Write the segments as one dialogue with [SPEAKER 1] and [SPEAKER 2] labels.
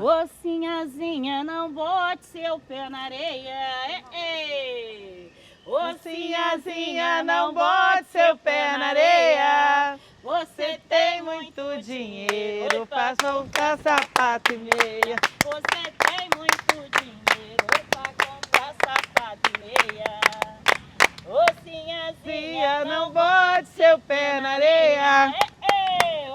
[SPEAKER 1] Ô Sinhazinha, não bote seu pé na areia. Ô Sinhazinha, não bote seu pé na areia. Você tem muito dinheiro pra comprar sapato e meia. Você tem muito dinheiro pra comprar sapato e meia. Ô Sinhazinha, não bote seu pé na areia.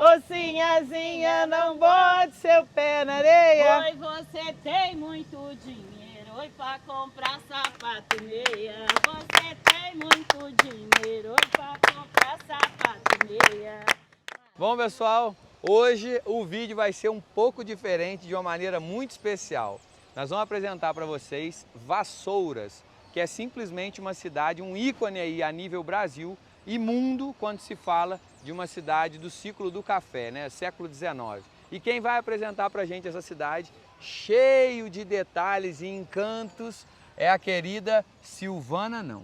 [SPEAKER 1] Ô Sinhazinha, não bote seu pé na areia. Oi, você tem muito dinheiro, oi, pra comprar sapato e meia. Você tem muito dinheiro, oi, pra comprar sapato e meia.
[SPEAKER 2] Bom, pessoal, hoje o vídeo vai ser um pouco diferente, de uma maneira muito especial. Nós vamos apresentar para vocês Vassouras, que é simplesmente uma cidade, um ícone aí a nível Brasil e mundo quando se fala de uma cidade do ciclo do café, né, século XIX. E quem vai apresentar para a gente essa cidade, cheio de detalhes e encantos, é a querida Silvana, não.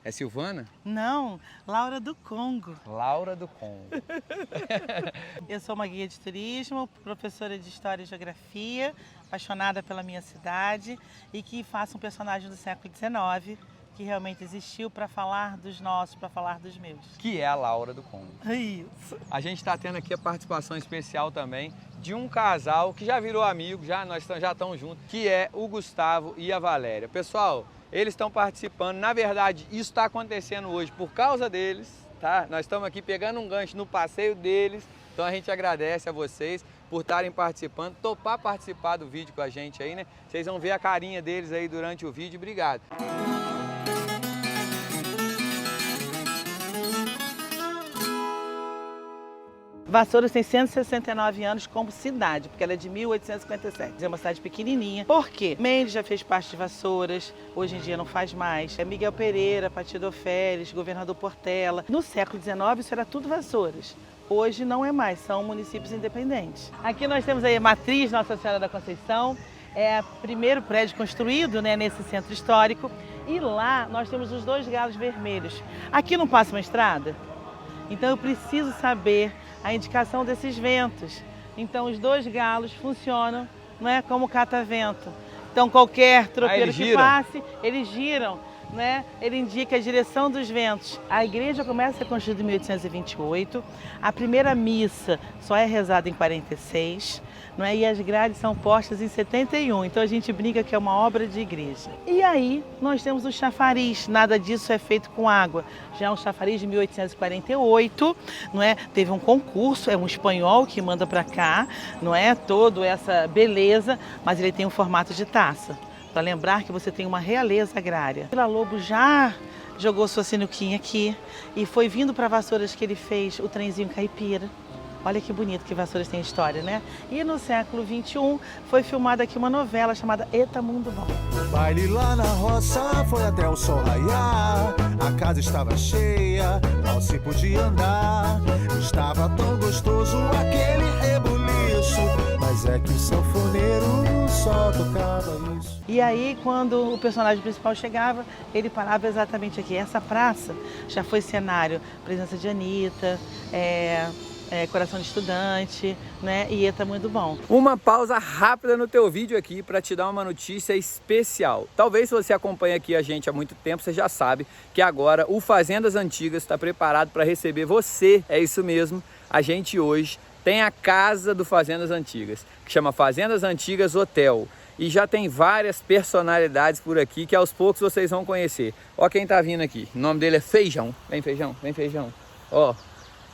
[SPEAKER 2] É Silvana?
[SPEAKER 3] Não, Laura do Congo.
[SPEAKER 2] Laura do Congo.
[SPEAKER 3] Eu sou uma guia de turismo, professora de História e Geografia, apaixonada pela minha cidade e que faço um personagem do século XIX, que realmente existiu para falar dos nossos, para falar dos meus.
[SPEAKER 2] Que é a Laura do Congo.
[SPEAKER 3] Isso.
[SPEAKER 2] A gente está tendo aqui a participação especial também de um casal que já virou amigo, nós já estamos juntos, que é o Gustavo e a Valéria. Pessoal, eles estão participando, na verdade isso está acontecendo hoje por causa deles, tá? Nós estamos aqui pegando um gancho no passeio deles, então a gente agradece a vocês por estarem participando, topar participar do vídeo com a gente aí, né? Vocês vão ver a carinha deles aí durante o vídeo, obrigado.
[SPEAKER 3] Vassouras tem 169 anos como cidade, porque ela é de 1857. É uma cidade pequenininha. Por quê? Mendes já fez parte de Vassouras, hoje em dia não faz mais. É Miguel Pereira, Partido Férez, Governador Portela. No século XIX isso era tudo Vassouras. Hoje não é mais, são municípios independentes. Aqui nós temos aí a Matriz Nossa Senhora da Conceição. É o primeiro prédio construído, né, nesse centro histórico. E lá nós temos os dois galos vermelhos. Aqui não passa uma estrada? Então eu preciso saber a indicação desses ventos. Então os dois galos funcionam, não é, como catavento. Então qualquer tropeiro que passe, eles giram, né? Ele indica a direção dos ventos. A igreja começa a ser construída em 1828. A primeira missa só é rezada em 46. Não é? E as grades são postas em 71, então a gente brinca que é uma obra de igreja. E aí nós temos o chafariz, nada disso é feito com água. Já é um chafariz de 1848, não é? Teve um concurso, é um espanhol que manda para cá, não é? Toda essa beleza, mas ele tem um formato de taça, para lembrar que você tem uma realeza agrária. Vila Lobo já jogou sua sinuquinha aqui e foi vindo para Vassouras que ele fez o trenzinho caipira. Olha que bonito que Vassouras tem história, né? E no século XXI foi filmada aqui uma novela chamada Eta Mundo Bom.
[SPEAKER 4] O baile lá na roça foi até o sol raiar. A casa estava cheia, mal se podia andar. Estava tão gostoso aquele rebuliço, mas é que o sanfoneiro só tocava isso.
[SPEAKER 3] E aí, quando o personagem principal chegava, ele parava exatamente aqui. Essa praça já foi cenário, presença de Anitta, Coração de Estudante, né? E Eta Muito Bom.
[SPEAKER 2] Uma pausa rápida no teu vídeo aqui para te dar uma notícia especial. Talvez se você acompanha aqui a gente há muito tempo, você já sabe que agora o Fazendas Antigas está preparado para receber você. É isso mesmo, a gente hoje tem a casa do Fazendas Antigas, que chama Fazendas Antigas Hotel. E já tem várias personalidades por aqui que aos poucos vocês vão conhecer. Ó quem tá vindo aqui, o nome dele é Feijão. Vem Feijão, vem Feijão. Ó.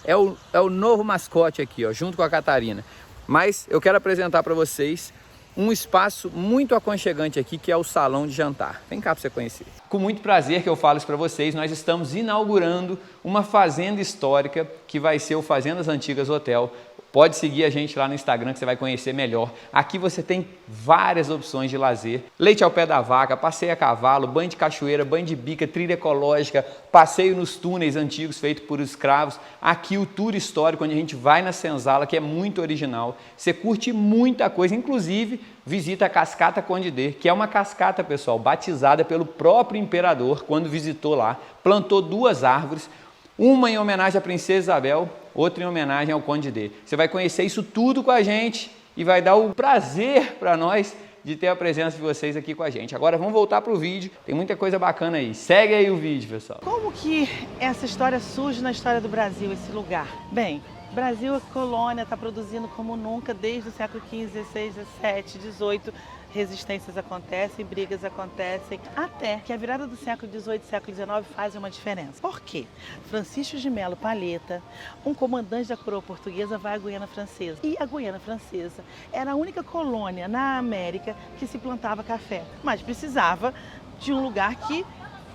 [SPEAKER 2] É o novo mascote aqui, ó, junto com a Catarina. Mas eu quero apresentar para vocês um espaço muito aconchegante aqui, que é o salão de jantar. Vem cá para você conhecer. Com muito prazer que eu falo isso para vocês, nós estamos inaugurando uma fazenda histórica que vai ser o Fazendas Antigas Hotel. Pode seguir a gente lá no Instagram que você vai conhecer melhor. Aqui você tem várias opções de lazer. Leite ao pé da vaca, passeio a cavalo, banho de cachoeira, banho de bica, trilha ecológica, passeio nos túneis antigos feitos por escravos. Aqui o tour histórico, onde a gente vai na senzala, que é muito original. Você curte muita coisa, inclusive visita a Cascata Conde D, que é uma cascata, pessoal, batizada pelo próprio imperador quando visitou lá. Plantou 2 árvores. Uma em homenagem à Princesa Isabel, outra em homenagem ao Conde D. Você vai conhecer isso tudo com a gente e vai dar o prazer para nós de ter a presença de vocês aqui com a gente. Agora vamos voltar para o vídeo, tem muita coisa bacana aí. Segue aí o vídeo, pessoal.
[SPEAKER 3] Como que essa história surge na história do Brasil, esse lugar? Bem, Brasil é colônia, está produzindo como nunca desde o século XV, XVI, XVII, XVIII. Resistências acontecem, brigas acontecem, até que a virada do século XVIII e século XIX faz uma diferença. Por quê? Francisco de Melo Palheta, um comandante da coroa portuguesa, vai à Guiana Francesa. E a Guiana Francesa era a única colônia na América que se plantava café, mas precisava de um lugar que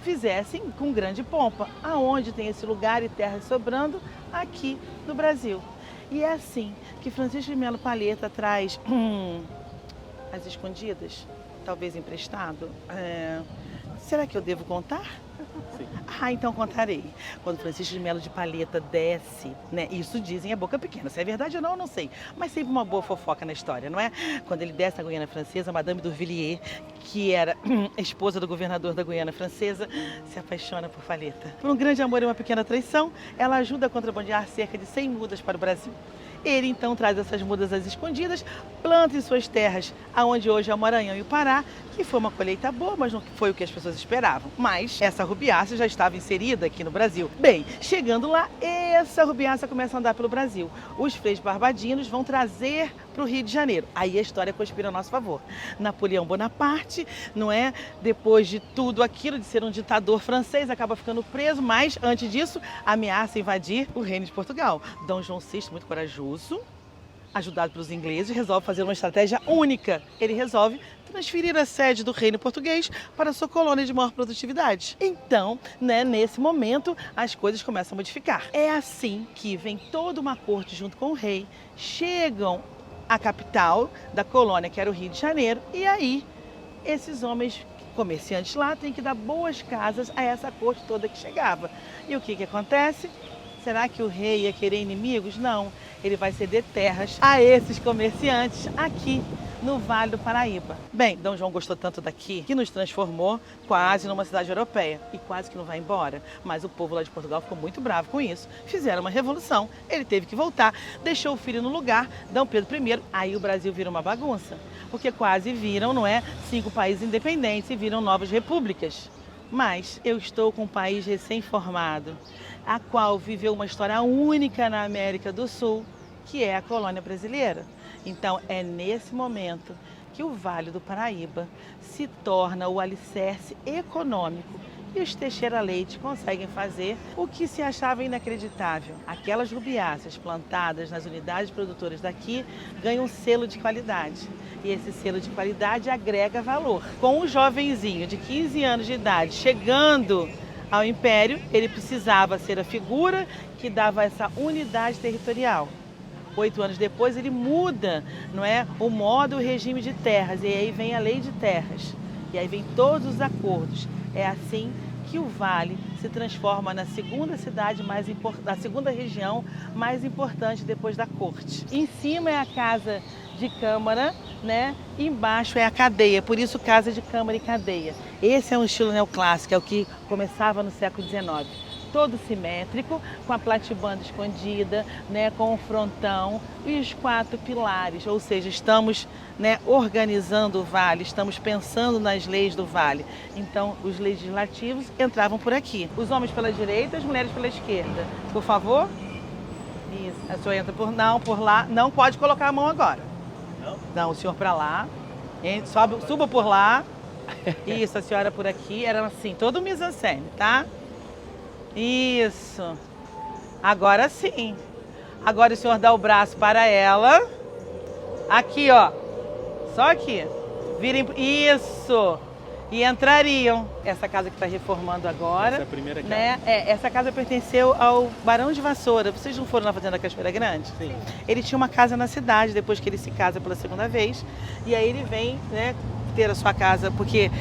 [SPEAKER 3] fizessem com grande pompa. Aonde tem esse lugar e terras sobrando? Aqui no Brasil. E é assim que Francisco de Melo Palheta traz as escondidas, talvez emprestado. Será que eu devo contar? Sim. Então contarei. Quando Francisco de Melo de Palheta desce, né? Isso dizem a boca pequena. Se é verdade ou não, eu não sei. Mas sempre uma boa fofoca na história, não é? Quando ele desce na Guiana Francesa, Madame d'Urvilliers, que era esposa do governador da Guiana Francesa, se apaixona por Palheta. Por um grande amor e uma pequena traição, ela ajuda a contrabandear cerca de 100 mudas para o Brasil. Ele então traz essas mudas às escondidas, planta em suas terras, aonde hoje é o Maranhão e o Pará, que foi uma colheita boa, mas não foi o que as pessoas esperavam. Mas essa rubiácea já estava inserida aqui no Brasil. Bem, chegando lá, essa rubiácea começa a andar pelo Brasil. Os freios barbadinos vão trazer para o Rio de Janeiro. Aí a história conspira a nosso favor. Napoleão Bonaparte, não é? Depois de tudo aquilo, de ser um ditador francês, acaba ficando preso, mas antes disso, ameaça invadir o reino de Portugal. Dom João VI, muito corajoso, ajudado pelos ingleses, resolve fazer uma estratégia única. Ele resolve transferir a sede do reino português para a sua colônia de maior produtividade. Então, né, nesse momento, as coisas começam a modificar. É assim que vem toda uma corte junto com o rei, chegam à capital da colônia, que era o Rio de Janeiro, e aí esses homens comerciantes lá têm que dar boas casas a essa corte toda que chegava. E o que acontece? Será que o rei ia querer inimigos? Não, ele vai ceder terras a esses comerciantes aqui no Vale do Paraíba. Bem, Dom João gostou tanto daqui que nos transformou quase numa cidade europeia e quase que não vai embora. Mas o povo lá de Portugal ficou muito bravo com isso. Fizeram uma revolução, ele teve que voltar, deixou o filho no lugar, Dom Pedro I. Aí o Brasil vira uma bagunça, porque quase viram, não é, 5 países independentes e viram novas repúblicas. Mas eu estou com um país recém-formado, a qual viveu uma história única na América do Sul, que é a colônia brasileira. Então é nesse momento que o Vale do Paraíba se torna o alicerce econômico e os Teixeira Leite conseguem fazer o que se achava inacreditável. Aquelas rubiáceas plantadas nas unidades produtoras daqui ganham um selo de qualidade. E esse selo de qualidade agrega valor. Com um jovenzinho de 15 anos de idade chegando ao Império, ele precisava ser a figura que dava essa unidade territorial. 8 anos depois ele muda, não é, o modo e o regime de terras, e aí vem a lei de terras, e aí vem todos os acordos. É assim que o Vale se transforma na segunda cidade mais importante, na segunda região mais importante depois da corte. Em cima é a casa de câmara, né? Embaixo é a cadeia, por isso casa de câmara e cadeia. Esse é um estilo neoclássico, é o que começava no século XIX. Todo simétrico, com a platibanda escondida, né, com o frontão e os 4 pilares, ou seja, estamos, né, organizando o Vale, estamos pensando nas leis do Vale. Então, os legislativos entravam por aqui. Os homens pela direita, as mulheres pela esquerda. Por favor? Isso. A senhora entra por lá. Não pode colocar a mão agora. Não, o senhor para lá. Suba por lá. Isso, a senhora por aqui. Era assim, todo mise-en-scène, tá? Isso. Agora sim. Agora o senhor dá o braço para ela. Aqui, ó. Só aqui. Virem. Isso. E entrariam. Essa casa que está reformando agora. Essa é a primeira casa. Né? Essa casa pertenceu ao Barão de Vassoura. Vocês não foram na Fazenda Cachoeira Grande? Sim. Ele tinha uma casa na cidade, depois que ele se casa pela segunda vez. E aí ele vem, né, ter a sua casa, porque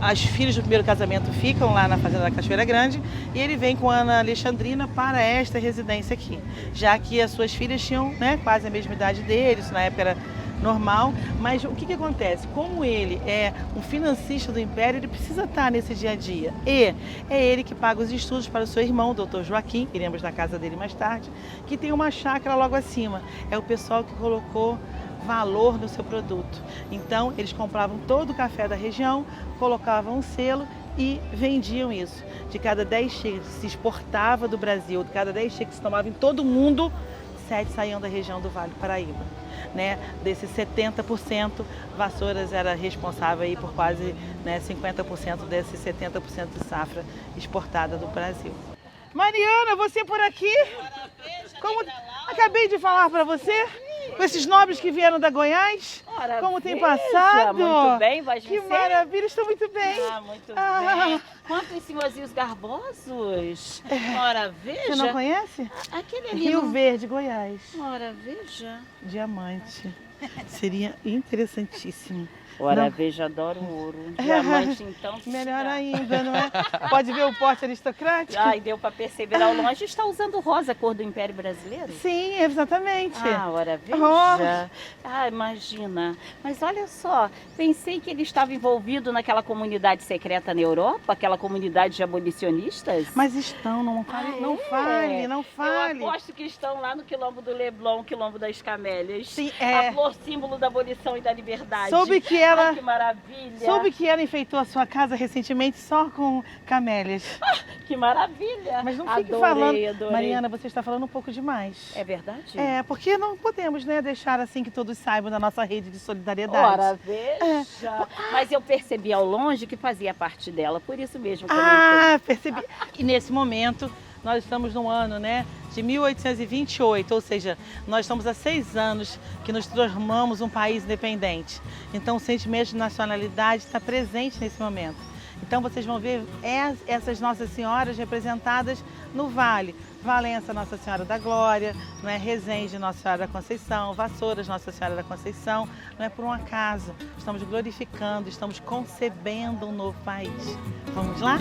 [SPEAKER 3] as filhas do primeiro casamento ficam lá na Fazenda da Cachoeira Grande, e ele vem com a Ana Alexandrina para esta residência aqui, já que as suas filhas tinham, né, quase a mesma idade dele, isso na época era normal. Mas o que acontece? Como ele é um financista do Império, ele precisa estar nesse dia a dia, e é ele que paga os estudos para o seu irmão, o doutor Joaquim, iremos na casa dele mais tarde, que tem uma chácara logo acima. É o pessoal que colocou valor no seu produto. Então, eles compravam todo o café da região, colocavam um selo e vendiam isso. De cada 10 xícaras que se exportava do Brasil, de cada 10 xícaras que se tomava em todo o mundo, 7 saíam da região do Vale do Paraíba. Né? Desses 70%, Vassouras era responsável aí por quase 50% desses 70% de safra exportada do Brasil. Mariana, você por aqui? Como acabei de falar para você, com esses nobres que vieram da Goiás, como tem passado?
[SPEAKER 1] Muito bem, vai
[SPEAKER 3] Que maravilha, estou muito bem.
[SPEAKER 1] Muito bem. Quantos senhorzinhos garbosos. Ora, veja.
[SPEAKER 3] Você não conhece?
[SPEAKER 1] Aquele ali.
[SPEAKER 3] Rio Verde, Goiás.
[SPEAKER 1] Ora, veja.
[SPEAKER 3] Diamante. Seria interessantíssimo.
[SPEAKER 1] Ora, veja, adoro ouro. Diamante, então.
[SPEAKER 3] Melhor ainda, não é? Pode ver o porte aristocrático?
[SPEAKER 1] Ai, deu para perceber ao longe. Está usando rosa, cor do Império Brasileiro?
[SPEAKER 3] Sim, exatamente.
[SPEAKER 1] Ora, veja. Imagina. Mas olha só, pensei que ele estava envolvido naquela comunidade secreta na Europa, aquela comunidade de abolicionistas.
[SPEAKER 3] Mas estão, não fale, não fale.
[SPEAKER 1] Eu aposto que estão lá no quilombo do Leblon, quilombo das Camélias.
[SPEAKER 3] Sim,
[SPEAKER 1] A flor símbolo da abolição e da liberdade.
[SPEAKER 3] Soube que ela...
[SPEAKER 1] que maravilha!
[SPEAKER 3] Soube que ela enfeitou a sua casa recentemente só com camélias.
[SPEAKER 1] Que maravilha!
[SPEAKER 3] Mas não fique
[SPEAKER 1] adorei.
[SPEAKER 3] Mariana, você está falando um pouco demais.
[SPEAKER 1] É verdade?
[SPEAKER 3] É, porque não podemos, deixar assim que todos saibam da nossa rede de solidariedade.
[SPEAKER 1] Ora, veja! Mas eu percebi ao longe que fazia parte dela, por isso mesmo que
[SPEAKER 3] percebi. E nesse momento, nós estamos no ano, de 1828, ou seja, nós estamos há 6 anos que nos transformamos um país independente. Então o sentimento de nacionalidade está presente nesse momento. Então vocês vão ver essas Nossas Senhoras representadas no Vale. Valença, Nossa Senhora da Glória, Resende, Nossa Senhora da Conceição, Vassouras, Nossa Senhora da Conceição. Não é por um acaso. Estamos glorificando, estamos concebendo um novo país. Vamos lá?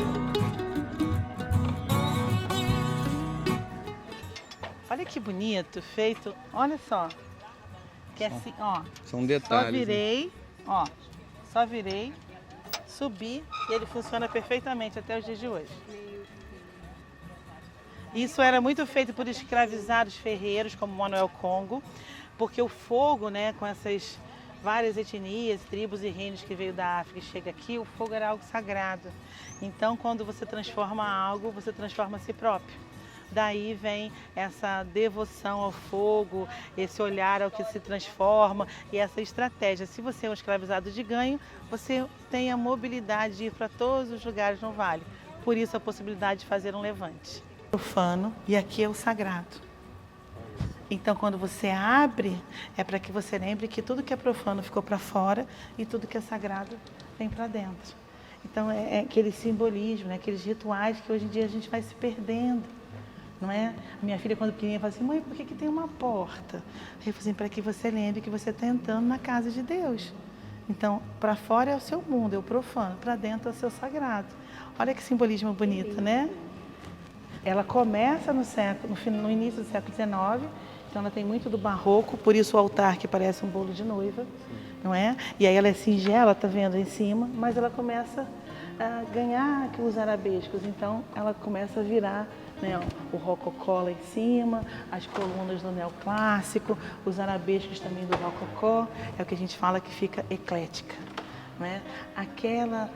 [SPEAKER 3] Olha que bonito, feito, olha só, que é assim,
[SPEAKER 2] São detalhes.
[SPEAKER 3] Só virei, subi e ele funciona perfeitamente até os dias de hoje. Isso era muito feito por escravizados ferreiros como Manuel Congo, porque o fogo, com essas várias etnias, tribos e reinos que veio da África e chega aqui, o fogo era algo sagrado. Então, quando você transforma algo, você transforma a si próprio. Daí vem essa devoção ao fogo, esse olhar ao que se transforma e essa estratégia. Se você é um escravizado de ganho, você tem a mobilidade de ir para todos os lugares no vale. Por isso a possibilidade de fazer um levante. Profano e aqui é o sagrado. Então quando você abre, é para que você lembre que tudo que é profano ficou para fora e tudo que é sagrado vem para dentro. Então é aquele simbolismo, aqueles rituais que hoje em dia a gente vai se perdendo. Não é? Minha filha, quando pequenininha, fala assim: mãe, por que tem uma porta? Eu falei assim: para que você lembre que você está entrando na casa de Deus. Então, para fora é o seu mundo, é o profano, para dentro é o seu sagrado. Olha que simbolismo bonito, né? Ela começa no início do século XIX, então ela tem muito do barroco, por isso o altar que parece um bolo de noiva, não é? E aí ela é singela, tá vendo em cima, mas ela começa a ganhar os arabescos, então ela começa a virar o rococó lá em cima, as colunas do neoclássico, os arabescos também do rococó, é o que a gente fala que fica eclética. Não é? Aquela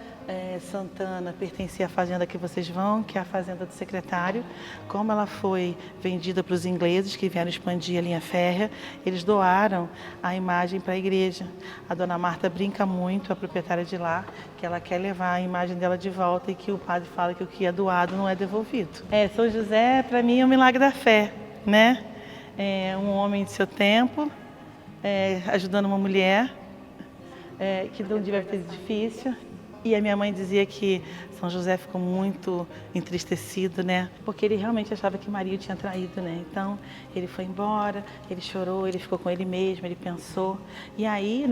[SPEAKER 3] Santana pertencia à fazenda que vocês vão, que é a fazenda do secretário. Como ela foi vendida para os ingleses, que vieram expandir a linha férrea, eles doaram a imagem para a igreja. A dona Marta brinca muito, a proprietária de lá, que ela quer levar a imagem dela de volta e que o padre fala que o que é doado não é devolvido. São José, para mim, é um milagre da fé, né? É um homem de seu tempo, ajudando uma mulher, que não deve ter sido difícil. E a minha mãe dizia que São José ficou muito entristecido, porque ele realmente achava que Maria o tinha traído, Então, ele foi embora, ele chorou, ele ficou com ele mesmo, ele pensou. E aí,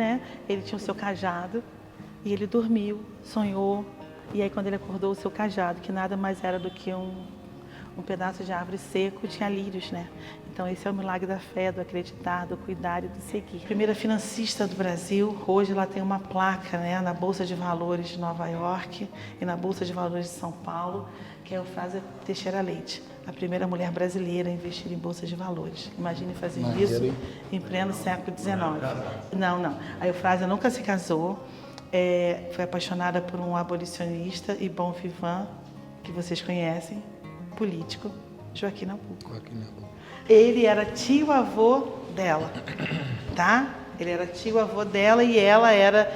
[SPEAKER 3] ele tinha o seu cajado e ele dormiu, sonhou. E aí, quando ele acordou, o seu cajado, que nada mais era do que um pedaço de árvore seco, tinha lírios, Então esse é o milagre da fé, do acreditar, do cuidar e do seguir. Primeira financista do Brasil, hoje ela tem uma placa, na Bolsa de Valores de Nova York e na Bolsa de Valores de São Paulo, que é o Eufrásia Teixeira Leite. a primeira mulher brasileira a investir em bolsa de valores. Imagine fazer isso em pleno século XIX. Não. A Eufrásia nunca se casou, foi apaixonada por um abolicionista e bom vivant, que vocês conhecem, político, Joaquim Nabuco. Ele era tio-avô dela, tá? Ele era tio-avô dela e ela era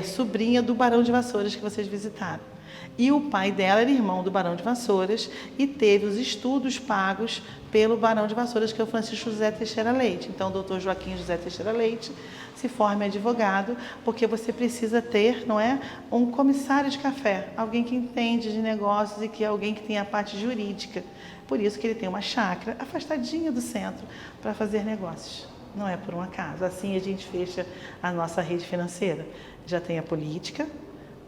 [SPEAKER 3] sobrinha do Barão de Vassouras que vocês visitaram. E o pai dela era irmão do Barão de Vassouras e teve os estudos pagos pelo Barão de Vassouras, que é o Francisco José Teixeira Leite. Então, o doutor Joaquim José Teixeira Leite se forma advogado, porque você precisa ter, não é, um comissário de café, alguém que entende de negócios e que é alguém que tem a parte jurídica. Por isso que ele tem uma chácara afastadinha do centro para fazer negócios. Não é por um acaso. Assim a gente fecha a nossa rede financeira. Já tem a política,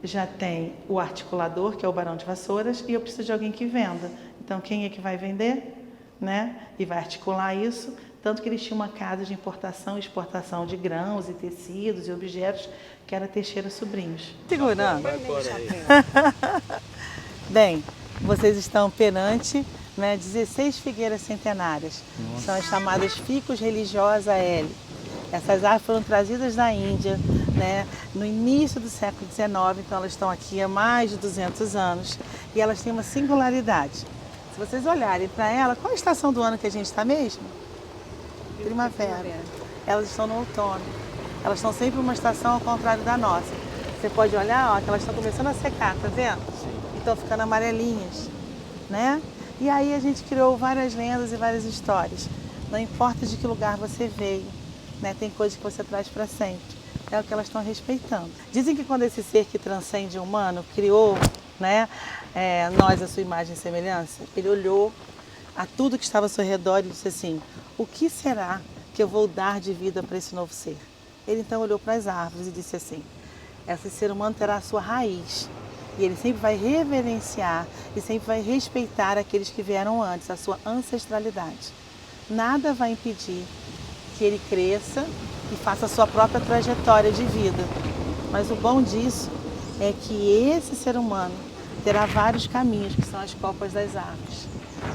[SPEAKER 3] já tem o articulador, que é o Barão de Vassouras, e eu preciso de alguém que venda. Então, quem é que vai vender, né? E vai articular isso. Tanto que eles tinham uma casa de importação e exportação de grãos e tecidos e objetos, que era Teixeira Sobrinhos. Segurando. Bem, vocês estão perante 16 figueiras centenárias. Nossa. São as chamadas ficus religiosa L. Essas árvores foram trazidas da Índia, né, no início do século XIX, então elas estão aqui há mais de 200 anos e elas têm uma singularidade. Se vocês olharem para ela, qual a estação do ano que a gente está mesmo? Primavera. Elas estão no outono. Elas estão sempre uma estação ao contrário da nossa. Você pode olhar, ó, que elas estão começando a secar, tá vendo? E estão ficando amarelinhas, né? E aí a gente criou várias lendas e várias histórias. Não importa de que lugar você veio, né? Tem coisas que você traz para sempre. É o que elas estão respeitando. Dizem que quando esse ser que transcende o humano criou, né, nós, a sua imagem e semelhança, ele olhou a tudo que estava ao seu redor e disse assim: o que será que eu vou dar de vida para esse novo ser? Ele então olhou para as árvores e disse assim: esse ser humano terá a sua raiz. E ele sempre vai reverenciar e sempre vai respeitar aqueles que vieram antes, a sua ancestralidade. Nada vai impedir que ele cresça e faça a sua própria trajetória de vida. Mas o bom disso é que esse ser humano terá vários caminhos, que são as copas das árvores.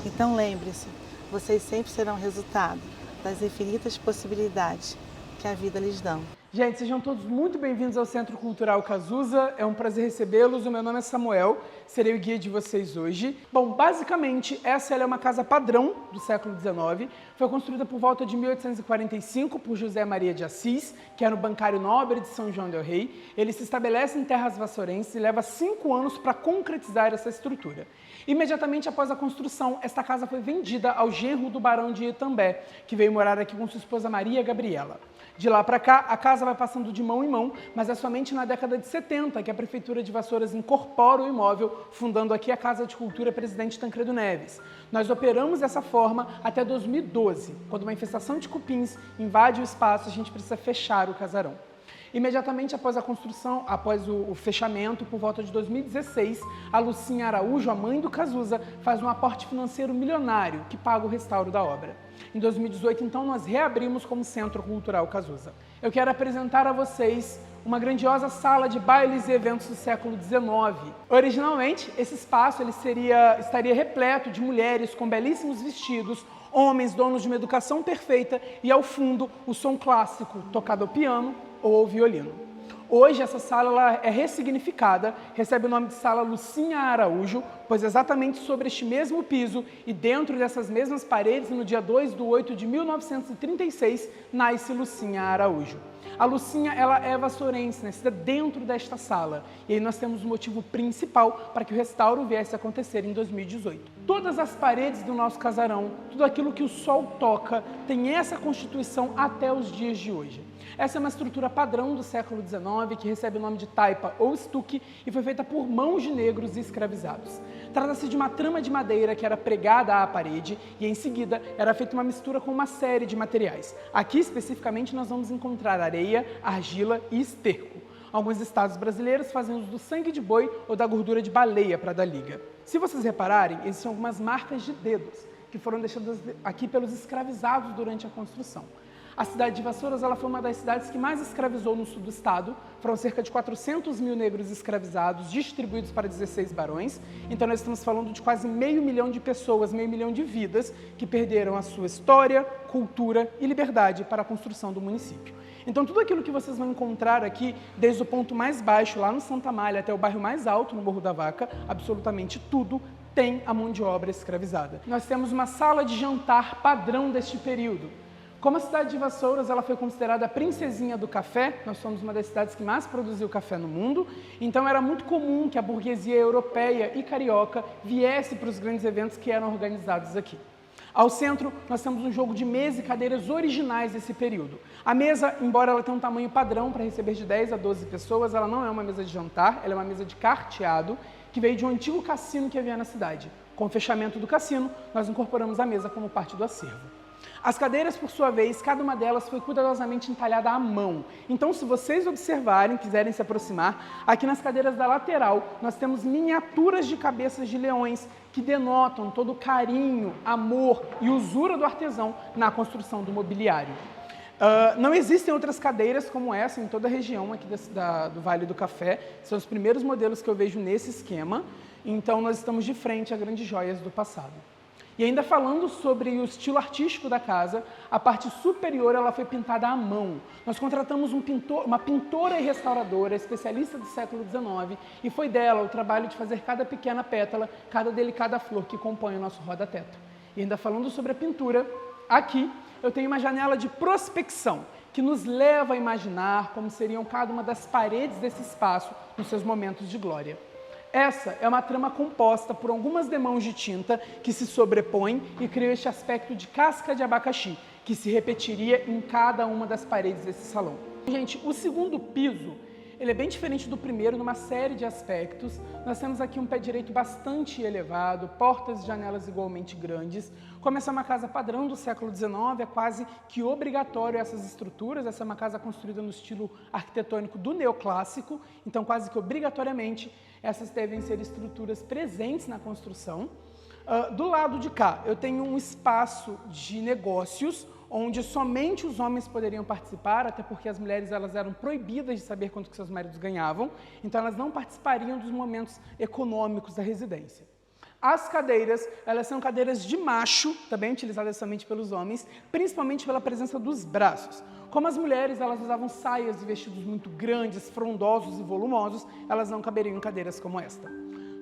[SPEAKER 3] Então lembre-se, vocês sempre serão resultado das infinitas possibilidades que a vida lhes dá.
[SPEAKER 5] Gente, sejam todos muito bem-vindos ao Centro Cultural Cazuza. É um prazer recebê-los. O meu nome é Samuel, serei o guia de vocês hoje. Bom, basicamente, essa é uma casa padrão do século XIX. Foi construída por volta de 1845 por José Maria de Assis, que era um bancário nobre de São João del Rei. Ele se estabelece em terras vassourenses e leva 5 anos para concretizar essa estrutura. Imediatamente após a construção, esta casa foi vendida ao genro do barão de Itambé, que veio morar aqui com sua esposa Maria Gabriela. De lá para cá, a casa vai passando de mão em mão, mas é somente na década de 70 que a Prefeitura de Vassouras incorpora o imóvel, fundando aqui a Casa de Cultura Presidente Tancredo Neves. Nós operamos dessa forma até 2012, quando uma infestação de cupins invade o espaço e a gente precisa fechar o casarão. Imediatamente após a construção, após o fechamento, por volta de 2016, a Lucinha Araújo, a mãe do Cazuza, faz um aporte financeiro milionário que paga o restauro da obra. Em 2018, então, nós reabrimos como Centro Cultural Cazuza. Eu quero apresentar a vocês uma grandiosa sala de bailes e eventos do século XIX. Originalmente, esse espaço estaria repleto de mulheres com belíssimos vestidos, homens donos de uma educação perfeita e, ao fundo, o som clássico tocado ao piano ou ao violino. Hoje, essa sala ela é ressignificada, recebe o nome de Sala Lucinha Araújo, pois exatamente sobre este mesmo piso e dentro dessas mesmas paredes, no dia 2/8 de 1936, nasce Lucinha Araújo. A Lucinha, ela é vassourense, nascida dentro desta sala. E aí nós temos o motivo principal para que o restauro viesse a acontecer em 2018. Todas as paredes do nosso casarão, tudo aquilo que o sol toca, tem essa constituição até os dias de hoje. Essa é uma estrutura padrão do século XIX, que recebe o nome de taipa ou estuque e foi feita por mãos de negros escravizados. Trata-se de uma trama de madeira que era pregada à parede e, em seguida, era feita uma mistura com uma série de materiais. Aqui, especificamente, nós vamos encontrar areia, argila e esterco. Alguns estados brasileiros fazem uso do sangue de boi ou da gordura de baleia para dar liga. Se vocês repararem, existem algumas marcas de dedos que foram deixadas aqui pelos escravizados durante a construção. A cidade de Vassouras ela foi uma das cidades que mais escravizou no sul do estado. Foram cerca de 400 mil negros escravizados, distribuídos para 16 barões. Então nós estamos falando de quase 500 mil de pessoas, 500 mil de vidas que perderam a sua história, cultura e liberdade para a construção do município. Então tudo aquilo que vocês vão encontrar aqui, desde o ponto mais baixo, lá no Santa Amália, até o bairro mais alto, no Morro da Vaca, absolutamente tudo tem a mão de obra escravizada. Nós temos uma sala de jantar padrão deste período. Como a cidade de Vassouras ela foi considerada a princesinha do café, nós somos uma das cidades que mais produziu café no mundo, então era muito comum que a burguesia europeia e carioca viesse para os grandes eventos que eram organizados aqui. Ao centro, nós temos um jogo de mesa e cadeiras originais desse período. A mesa, embora ela tenha um tamanho padrão para receber de 10 a 12 pessoas, ela não é uma mesa de jantar, ela é uma mesa de carteado, que veio de um antigo cassino que havia na cidade. Com o fechamento do cassino, nós incorporamos a mesa como parte do acervo. As cadeiras, por sua vez, cada uma delas foi cuidadosamente entalhada à mão. Então, se vocês observarem, quiserem se aproximar, aqui nas cadeiras da lateral, nós temos miniaturas de cabeças de leões que denotam todo o carinho, amor e usura do artesão na construção do mobiliário. Não existem outras cadeiras como essa em toda a região aqui do Vale do Café. São os primeiros modelos que eu vejo nesse esquema. Então, nós estamos de frente a grandes joias do passado. E ainda falando sobre o estilo artístico da casa, a parte superior ela foi pintada à mão. Nós contratamos uma pintora e restauradora, especialista do século XIX, e foi dela o trabalho de fazer cada pequena pétala, cada delicada flor que compõe o nosso roda-teto. E ainda falando sobre a pintura, aqui eu tenho uma janela de prospecção, que nos leva a imaginar como seriam cada uma das paredes desse espaço nos seus momentos de glória. Essa é uma trama composta por algumas demãos de tinta que se sobrepõem e criam este aspecto de casca de abacaxi, que se repetiria em cada uma das paredes desse salão. Gente, o segundo piso, ele é bem diferente do primeiro numa série de aspectos. Nós temos aqui um pé direito bastante elevado, portas e janelas igualmente grandes. Como essa é uma casa padrão do século XIX, é quase que obrigatório essas estruturas. Essa é uma casa construída no estilo arquitetônico do neoclássico, então quase que obrigatoriamente essas devem ser estruturas presentes na construção. Do lado de cá, eu tenho um espaço de negócios, onde somente os homens poderiam participar, até porque as mulheres elas eram proibidas de saber quanto que seus maridos ganhavam, então elas não participariam dos momentos econômicos da residência. As cadeiras, elas são cadeiras de macho, também utilizadas somente pelos homens, principalmente pela presença dos braços. Como as mulheres elas usavam saias e vestidos muito grandes, frondosos e volumosos, elas não caberiam em cadeiras como esta.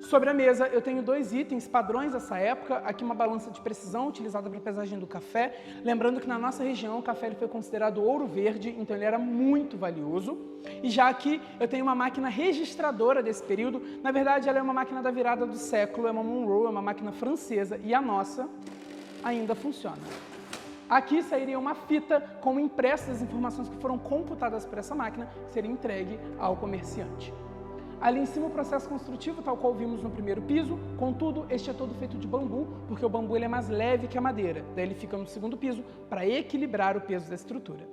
[SPEAKER 5] Sobre a mesa, eu tenho dois itens padrões dessa época. Aqui uma balança de precisão utilizada para a pesagem do café. Lembrando que na nossa região o café ele foi considerado ouro verde, então ele era muito valioso. E já aqui eu tenho uma máquina registradora desse período. Na verdade, ela é uma máquina da virada do século, é uma Monroe, é uma máquina francesa. E a nossa ainda funciona. Aqui sairia uma fita com impressas as informações que foram computadas por essa máquina, que seria entregue ao comerciante. Ali em cima o processo construtivo, tal qual vimos no primeiro piso, contudo, este é todo feito de bambu, porque o bambu ele é mais leve que a madeira, daí ele fica no segundo piso para equilibrar o peso da estrutura.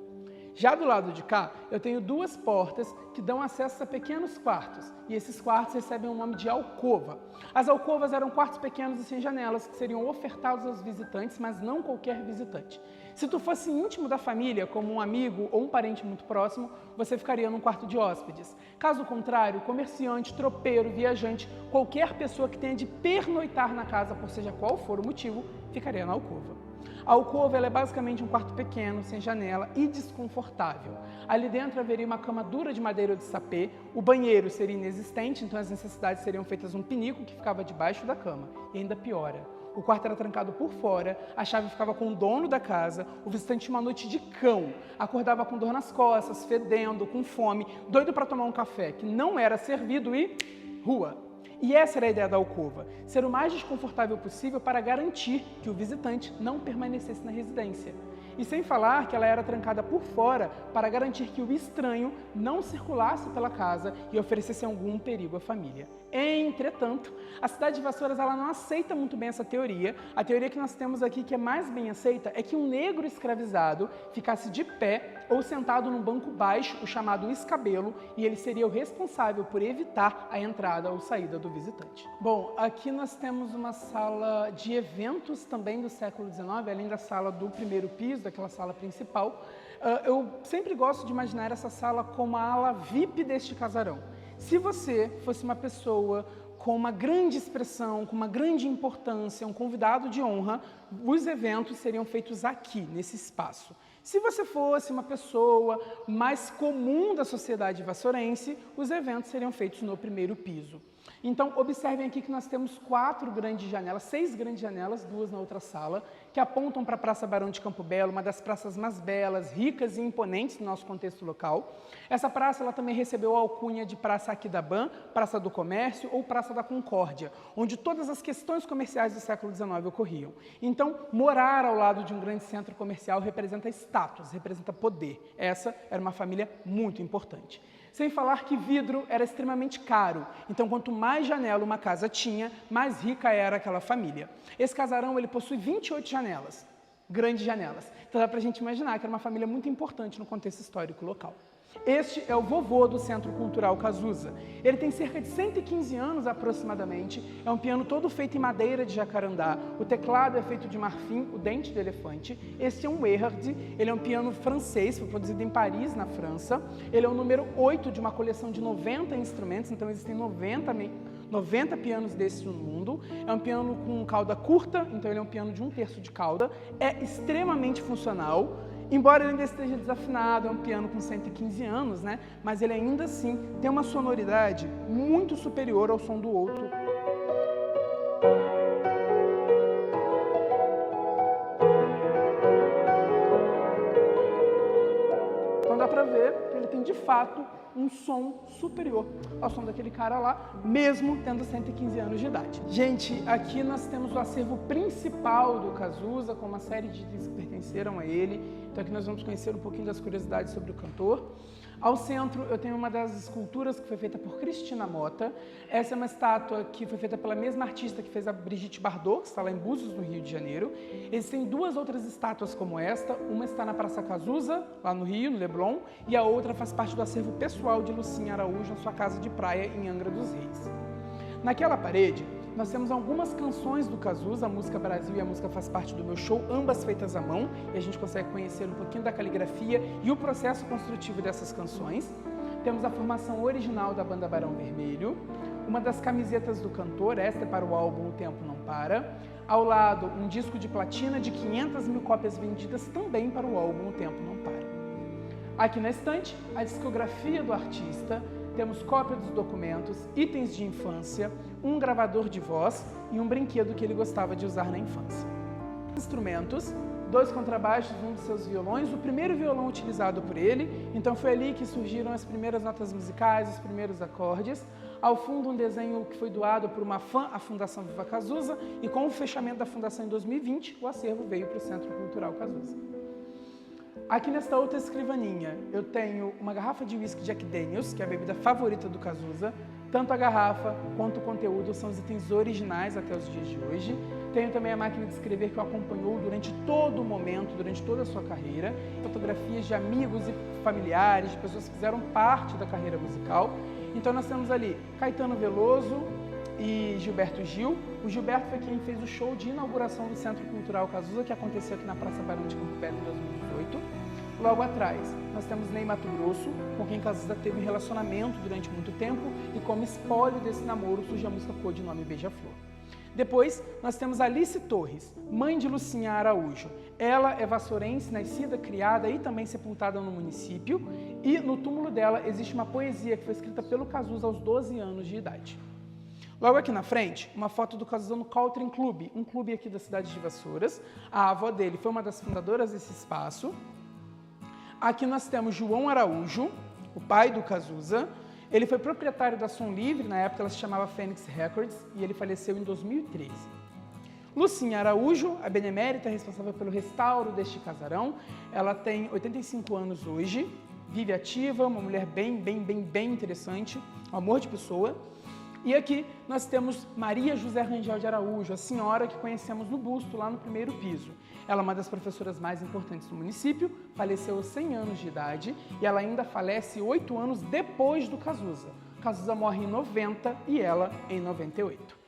[SPEAKER 5] Já do lado de cá, eu tenho duas portas que dão acesso a pequenos quartos, e esses quartos recebem o nome de alcova. As alcovas eram quartos pequenos e sem janelas, que seriam ofertados aos visitantes, mas não qualquer visitante. Se tu fosse íntimo da família, como um amigo ou um parente muito próximo, você ficaria num quarto de hóspedes. Caso contrário, comerciante, tropeiro, viajante, qualquer pessoa que tenha de pernoitar na casa, por seja qual for o motivo, ficaria na alcova. A alcova ela é basicamente um quarto pequeno, sem janela e desconfortável. Ali dentro haveria uma cama dura de madeira ou de sapê, o banheiro seria inexistente, então as necessidades seriam feitas num pinico que ficava debaixo da cama. E ainda piora, o quarto era trancado por fora, a chave ficava com o dono da casa, o visitante tinha uma noite de cão, acordava com dor nas costas, fedendo, com fome, doido para tomar um café que não era servido e rua. E essa era a ideia da alcova, ser o mais desconfortável possível para garantir que o visitante não permanecesse na residência. E sem falar que ela era trancada por fora para garantir que o estranho não circulasse pela casa e oferecesse algum perigo à família. Entretanto, a cidade de Vassouras ela não aceita muito bem essa teoria. A teoria que nós temos aqui, que é mais bem aceita, é que um negro escravizado ficasse de pé ou sentado num banco baixo, o chamado escabelo, e ele seria o responsável por evitar a entrada ou saída do visitante. Bom, aqui nós temos uma sala de eventos também do século XIX, além da sala do primeiro piso, daquela sala principal. Eu sempre gosto de imaginar essa sala como a ala VIP deste casarão. Se você fosse uma pessoa com uma grande expressão, com uma grande importância, um convidado de honra, os eventos seriam feitos aqui, nesse espaço. Se você fosse uma pessoa mais comum da sociedade vassourense, os eventos seriam feitos no primeiro piso. Então, observem aqui que nós temos 4 grandes janelas, 6 grandes janelas, 2 na outra sala, que apontam para a Praça Barão de Campo Belo, uma das praças mais belas, ricas e imponentes do nosso contexto local. Essa praça ela também recebeu a alcunha de Praça Aquidabã, Praça do Comércio ou Praça da Concórdia, onde todas as questões comerciais do século XIX ocorriam. Então, morar ao lado de um grande centro comercial representa status, representa poder. Essa era uma família muito importante. Sem falar que vidro era extremamente caro, então quanto mais janela uma casa tinha, mais rica era aquela família. Esse casarão ele possui 28 janelas, grandes janelas. Então dá para a gente imaginar que era uma família muito importante no contexto histórico local. Este é o vovô do Centro Cultural Cazuza. Ele tem cerca de 115 anos aproximadamente, é um piano todo feito em madeira de jacarandá, o teclado é feito de marfim, o dente de elefante. Este é um Erhard, ele é um piano francês, foi produzido em Paris, na França. Ele é o número 8 de uma coleção de 90 instrumentos, então existem 90 pianos desses no mundo. É um piano com cauda curta, então ele é um piano de 1/3 de cauda, é extremamente funcional. Embora ele ainda esteja desafinado, é um piano com 115 anos, né? Mas ele ainda assim tem uma sonoridade muito superior ao som do outro. Então dá pra ver que ele tem de fato um som superior ao som daquele cara lá, mesmo tendo 115 anos de idade. Gente, aqui nós temos o acervo principal do Cazuza, com uma série de itens que pertenceram a ele. Então aqui nós vamos conhecer um pouquinho das curiosidades sobre o cantor. Ao centro eu tenho uma das esculturas que foi feita por Cristina Mota. Essa é uma estátua que foi feita pela mesma artista que fez a Brigitte Bardot, que está lá em Búzios, no Rio de Janeiro. Existem 2 outras estátuas como esta, uma está na Praça Cazuza, lá no Rio, no Leblon, e a outra faz parte do acervo pessoal de Lucinha Araújo, na sua casa de praia em Angra dos Reis. Naquela parede, nós temos algumas canções do Cazuza, a música Brasil e a música Faz Parte do Meu Show, ambas feitas à mão, e a gente consegue conhecer um pouquinho da caligrafia e o processo construtivo dessas canções. Temos a formação original da banda Barão Vermelho, uma das camisetas do cantor, esta é para o álbum O Tempo Não Para. Ao lado, um disco de platina de 500.000 cópias vendidas também para o álbum O Tempo Não Para. Aqui na estante, a discografia do artista, temos cópia dos documentos, itens de infância, um gravador de voz e um brinquedo que ele gostava de usar na infância. Instrumentos, 2 contrabaixos, um dos seus violões, o primeiro violão utilizado por ele, então foi ali que surgiram as primeiras notas musicais, os primeiros acordes. Ao fundo, um desenho que foi doado por uma fã à Fundação Viva Cazuza, e com o fechamento da fundação em 2020, o acervo veio para o Centro Cultural Cazuza. Aqui nesta outra escrivaninha, eu tenho uma garrafa de whisky Jack Daniels, que é a bebida favorita do Cazuza. Tanto a garrafa quanto o conteúdo são os itens originais até os dias de hoje. Tenho também a máquina de escrever que o acompanhou durante todo o momento, durante toda a sua carreira. Fotografias de amigos e familiares, de pessoas que fizeram parte da carreira musical. Então nós temos ali Caetano Veloso e Gilberto Gil. O Gilberto foi quem fez o show de inauguração do Centro Cultural Cazuza, que aconteceu aqui na Praça Barão de Campo Belo em 2018. Logo atrás, nós temos Ney Matogrosso, com quem Cazuza teve um relacionamento durante muito tempo, e como espólio desse namoro surge a música codinome Beija-Flor. Depois, nós temos Alice Torres, mãe de Lucinha Araújo. Ela é vassourense, nascida, criada e também sepultada no município, e no túmulo dela existe uma poesia que foi escrita pelo Cazuza aos 12 anos de idade. Logo aqui na frente, uma foto do Cazuza no Caltrim Clube, um clube aqui da cidade de Vassouras. A avó dele foi uma das fundadoras desse espaço. Aqui nós temos João Araújo, o pai do Cazuza. Ele foi proprietário da Som Livre, na época ela se chamava Phoenix Records, e ele faleceu em 2013. Lucinha Araújo, a benemérita responsável pelo restauro deste casarão. Ela tem 85 anos hoje, vive ativa, uma mulher bem interessante, um amor de pessoa. E aqui nós temos Maria José Rangel de Araújo, a senhora que conhecemos no busto, lá no primeiro piso. Ela é uma das professoras mais importantes do município, faleceu aos 100 anos de idade e ela ainda falece 8 anos depois do Cazuza. Cazuza morre em 90 e ela em 98.